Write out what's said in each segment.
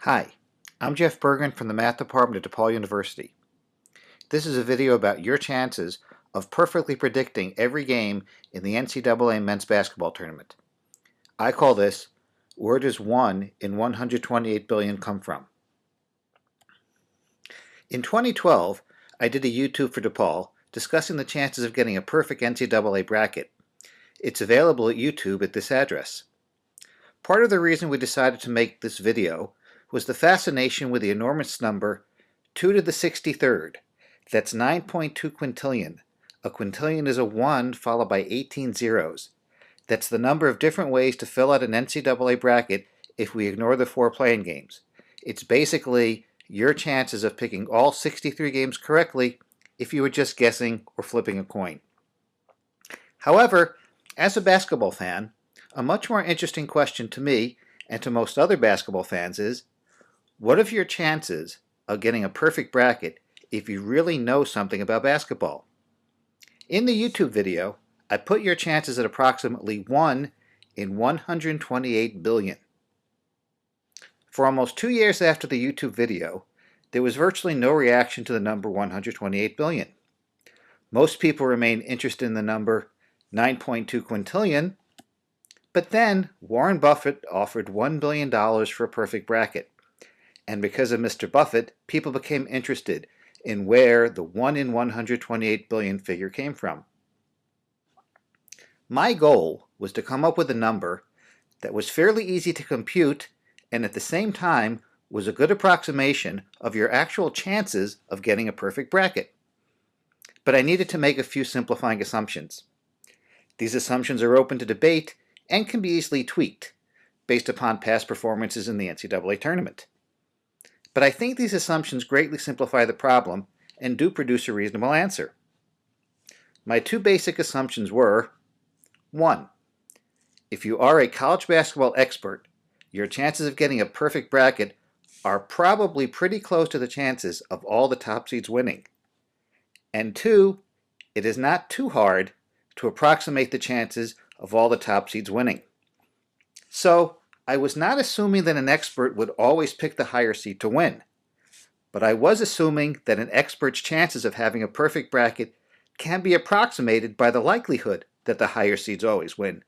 Hi, I'm Jeff Bergen from the Math Department at DePaul University. This is a video about your chances of perfectly predicting every game in the NCAA men's basketball tournament. I call this, where does 1 in 128 billion come from? In 2012, I did a YouTube for DePaul discussing the chances of getting a perfect NCAA bracket. It's available at YouTube at this address. Part of the reason we decided to make this video was the fascination with the enormous number 2 to the 63rd. That's 9.2 quintillion. A quintillion is a 1 followed by 18 zeros. That's the number of different ways to fill out an NCAA bracket if we ignore the 4 playing games. It's basically your chances of picking all 63 games correctly if you were just guessing or flipping a coin. However, as a basketball fan, a much more interesting question to me and to most other basketball fans is, what are your chances of getting a perfect bracket if you really know something about basketball? In the YouTube video, I put your chances at approximately 1 in 128 billion. For almost 2 years after the YouTube video, there was virtually no reaction to the number 128 billion. Most people remained interested in the number 9.2 quintillion, but then Warren Buffett offered $1 billion for a perfect bracket. And because of Mr. Buffett, people became interested in where the 1 in 128 billion figure came from. My goal was to come up with a number that was fairly easy to compute and at the same time was a good approximation of your actual chances of getting a perfect bracket. But I needed to make a few simplifying assumptions. These assumptions are open to debate and can be easily tweaked based upon past performances in the NCAA tournament. But I think these assumptions greatly simplify the problem and do produce a reasonable answer. My 2 basic assumptions were, 1. If you are a college basketball expert, your chances of getting a perfect bracket are probably pretty close to the chances of all the top seeds winning. And 2, it is not too hard to approximate the chances of all the top seeds winning. So, I was not assuming that an expert would always pick the higher seed to win, but I was assuming that an expert's chances of having a perfect bracket can be approximated by the likelihood that the higher seeds always win.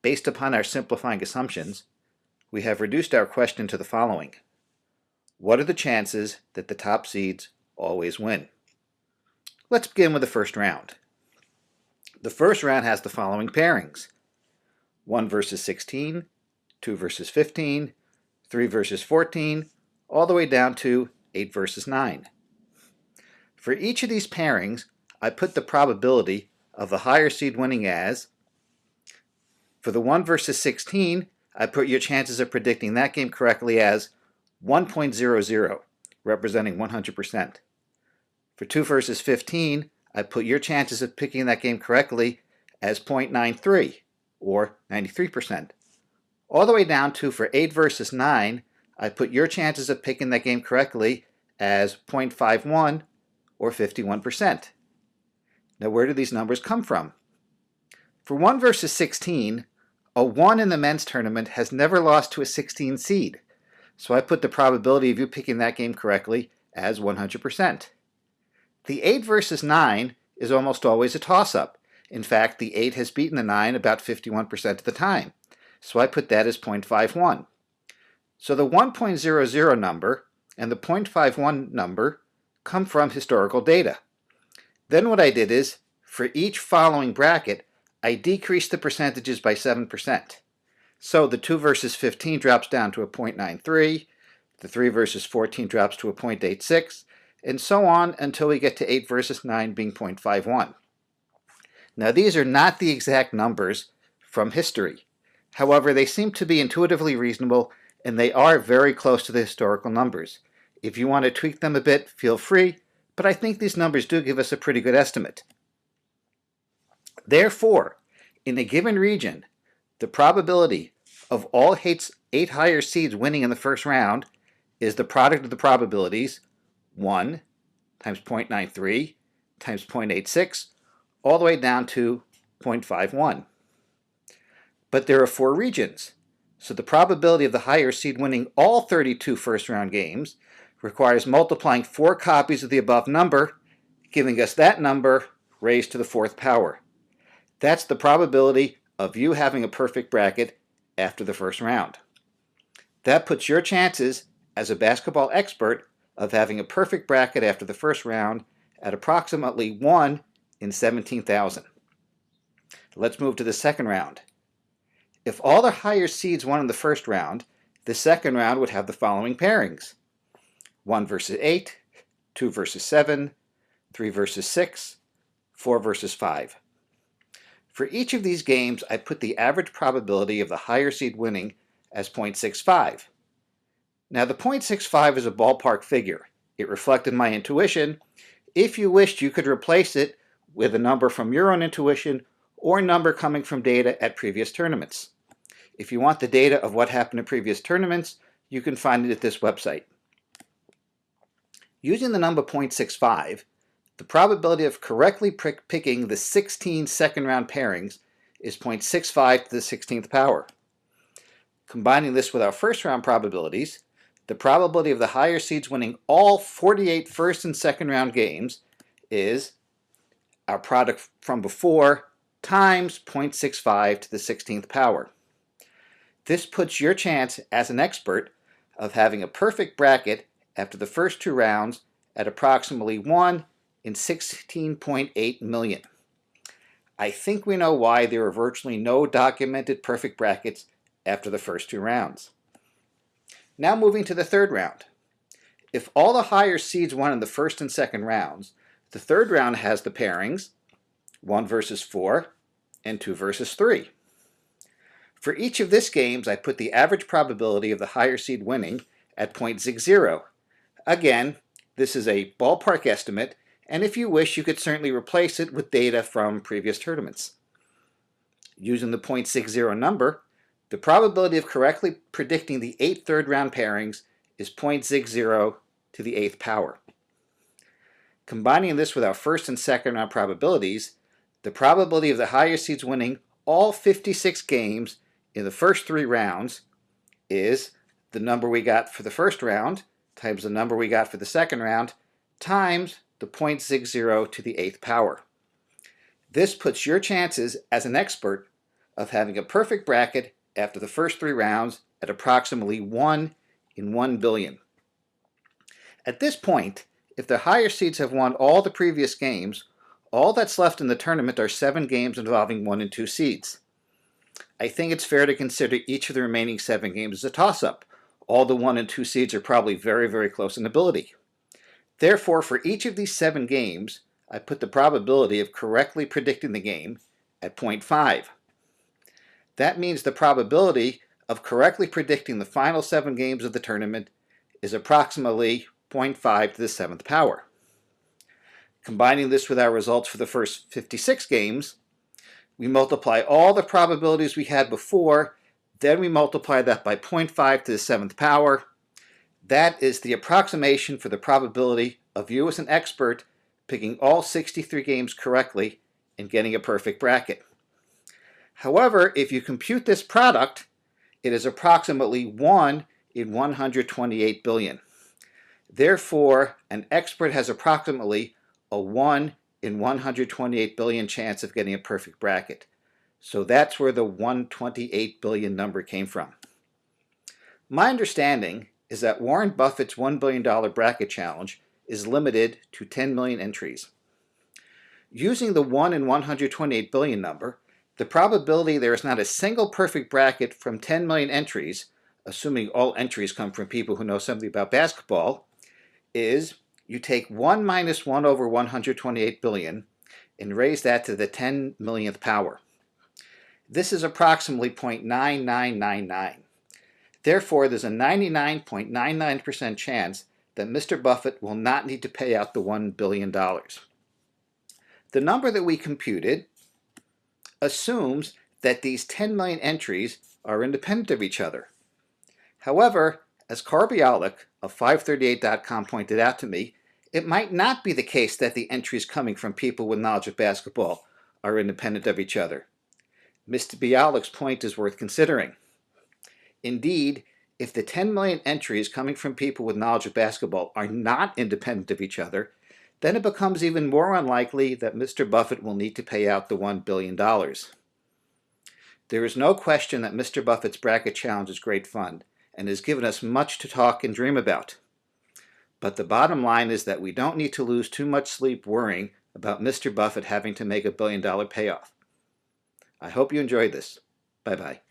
Based upon our simplifying assumptions, we have reduced our question to the following. What are the chances that the top seeds always win? Let's begin with the first round. The first round has the following pairings. 1 versus 16, 2 versus 15, 3 versus 14, all the way down to 8 versus 9. For each of these pairings, I put the probability of the higher seed winning as, for the 1 versus 16, I put your chances of predicting that game correctly as 1.00, representing 100%. For 2 versus 15, I put your chances of picking that game correctly as 0.93, or 93%. All the way down to, for 8 versus 9, I put your chances of picking that game correctly as 0.51, or 51%. Now, where do these numbers come from? For 1 versus 16, a 1 in the men's tournament has never lost to a 16 seed, so I put the probability of you picking that game correctly as 100%. The 8 versus 9 is almost always a toss-up. In fact, the 8 has beaten the 9 about 51% of the time, so I put that as 0.51. So the 1.00 number and the 0.51 number come from historical data. Then what I did is, for each following bracket, I decreased the percentages by 7%. So the 2 versus 15 drops down to a 0.93, the 3 versus 14 drops to a 0.86, and so on until we get to 8 versus 9 being 0.51. Now, these are not the exact numbers from history. However, they seem to be intuitively reasonable, and they are very close to the historical numbers. If you want to tweak them a bit, feel free, but I think these numbers do give us a pretty good estimate. Therefore, in a given region, the probability of all 8 higher seeds winning in the first round is the product of the probabilities 1 times 0.93 times 0.86, all the way down to 0.51. But there are 4 regions. So the probability of the higher seed winning all 32 first-round games requires multiplying 4 copies of the above number, giving us that number raised to the 4th power. That's the probability of you having a perfect bracket after the first round. That puts your chances as a basketball expert of having a perfect bracket after the first round at approximately 1 in 17,000. Let's move to the second round. If all the higher seeds won in the first round, the second round would have the following pairings: 1 versus 8, 2 versus 7, 3 versus 6, 4 versus 5. For each of these games, I put the average probability of the higher seed winning as 0.65. Now, the 0.65 is a ballpark figure. It reflected my intuition. If you wished, you could replace it with a number from your own intuition or a number coming from data at previous tournaments. If you want the data of what happened in previous tournaments, you can find it at this website. Using the number 0.65, the probability of correctly picking the 16 second-round pairings is 0.65 to the 16th power. Combining this with our first-round probabilities, the probability of the higher seeds winning all 48 first and second-round games is our product from before times 0.65 to the 16th power. This puts your chance as an expert of having a perfect bracket after the first 2 rounds at approximately 1 in 16.8 million. I think we know why there are virtually no documented perfect brackets after the first 2 rounds. Now moving to the third round. If all the higher seeds won in the first and second rounds, the third round has the pairings 1 versus 4 and 2 versus 3. For each of these games, I put the average probability of the higher seed winning at 0.60. Again, this is a ballpark estimate, and if you wish, you could certainly replace it with data from previous tournaments. Using the 0.60 number, the probability of correctly predicting the 8 third-round pairings is 0.60 to the 8th power. Combining this with our first and second-round probabilities, the probability of the higher seeds winning all 56 games in the first 3 rounds is the number we got for the first round times the number we got for the second round times the 0.60 to the 8th power. This puts your chances as an expert of having a perfect bracket after the first 3 rounds at approximately 1 in 1 billion. At this point, if the higher seeds have won all the previous games, all that's left in the tournament are 7 games involving 1 and 2 seeds. I think it's fair to consider each of the remaining 7 games as a toss-up. All the 1 and 2 seeds are probably very, very close in ability. Therefore, for each of these 7 games, I put the probability of correctly predicting the game at 0.5. That means the probability of correctly predicting the final 7 games of the tournament is approximately 0.5 to the 7th power. Combining this with our results for the first 56 games, we multiply all the probabilities we had before, then we multiply that by 0.5 to the 7th power. That is the approximation for the probability of you as an expert picking all 63 games correctly and getting a perfect bracket. However, if you compute this product, it is approximately 1 in 128 billion. Therefore, an expert has approximately a 1 in 128 billion chance of getting a perfect bracket. So that's where the 128 billion number came from. My understanding is that Warren Buffett's $1 billion bracket challenge is limited to 10 million entries. Using the 1 in 128 billion number, the probability there is not a single perfect bracket from 10 million entries, assuming all entries come from people who know something about basketball, is you take 1 minus 1 over 128 billion and raise that to the 10 millionth power. This is approximately 0.9999. Therefore, there's a 99.99% chance that Mr. Buffett will not need to pay out the $1 billion. The number that we computed assumes that these 10 million entries are independent of each other. However, as Carl Bialik of 538.com pointed out to me, it might not be the case that the entries coming from people with knowledge of basketball are independent of each other. Mr. Bialik's point is worth considering. Indeed, if the 10 million entries coming from people with knowledge of basketball are not independent of each other, then it becomes even more unlikely that Mr. Buffett will need to pay out the $1 billion. There is no question that Mr. Buffett's bracket challenge is great fun and has given us much to talk and dream about. But the bottom line is that we don't need to lose too much sleep worrying about Mr. Buffett having to make $1 billion payoff. I hope you enjoyed this. Bye-bye.